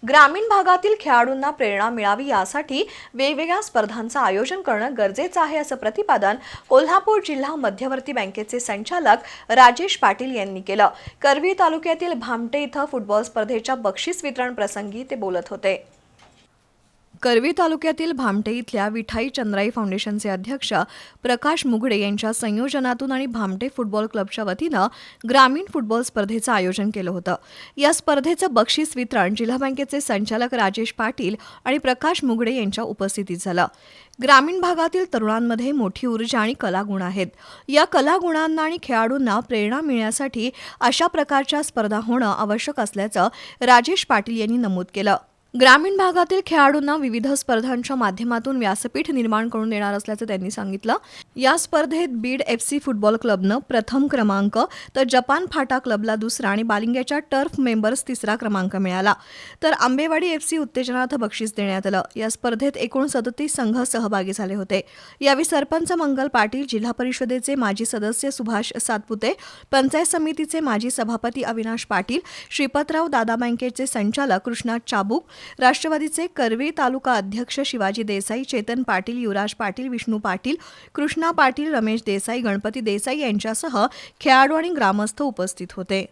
ग्रामीण भागातील खेळाडूंना प्रेरणा मिळावी यासाठी वेगवेगळ्या स्पर्धांचं आयोजन करणं गरजेचं आहे असं प्रतिपादन कोल्हापूर जिल्हा मध्यवर्ती बँकेचे संचालक राजेश पाटील यांनी केलं। करवीर तालुक्यातील भामटे इथं फुटबॉल स्पर्धेच्या बक्षीस वितरण प्रसंगी ते बोलत होते। करवीर तालुक्यातील भामटे इथल्या विठाई चंद्राई फाउंडेशनचे अध्यक्ष प्रकाश मुगडे यांच्या संयोजनातून आणि भामटे फुटबॉल क्लबच्या वतीनं ग्रामीण फुटबॉल स्पर्धेचं आयोजन केलं होतं। या स्पर्धेचं बक्षीस वितरण जिल्हा बँकेचे संचालक राजेश पाटील आणि प्रकाश मुगडे यांच्या उपस्थितीत झालं। ग्रामीण भागातील तरुणांमध्ये मोठी ऊर्जा आणि कलागुण आहेत। या कलागुणांना आणि खेळाडूंना प्रेरणा मिळण्यासाठी अशा प्रकारच्या स्पर्धा होणं आवश्यक असल्याचं राजेश पाटील यांनी नमूद केलं। ग्रामीण भागातील खेळाडूंना विविध स्पर्धांच्या माध्यमातून व्यासपीठ निर्माण करून देणार असल्याचं त्यांनी सांगितलं। या स्पर्धेत बीड FC फुटबॉल क्लबनं प्रथम क्रमांक तर जपान फाटा क्लबला दुसरा आणि बालिंग्याच्या टर्फ मेंबर्स तिसरा क्रमांक मिळाला। तर आंबेवाडी FC उत्तेजनार्थ बक्षीस देण्यात आलं। या स्पर्धेत एकूण 37 संघ सहभागी झाले होते। यावेळी सरपंच मंगल पाटील, जिल्हा परिषदेचे माजी सदस्य सुभाष सातपुते, पंचायत समितीचे माजी सभापती अविनाश पाटील, श्रीपतराव दादा बँकेचे संचालक कृष्णा चाबूक, राष्ट्रवादीचे करवीर तालुका अध्यक्ष शिवाजी देसाई, चेतन पाटील, युवराज पाटील, विष्णू पाटील, कृष्णा पाटील, रमेश देसाई, गणपती देसाई यांच्यासह खेळाडू आणि ग्रामस्थ उपस्थित होते।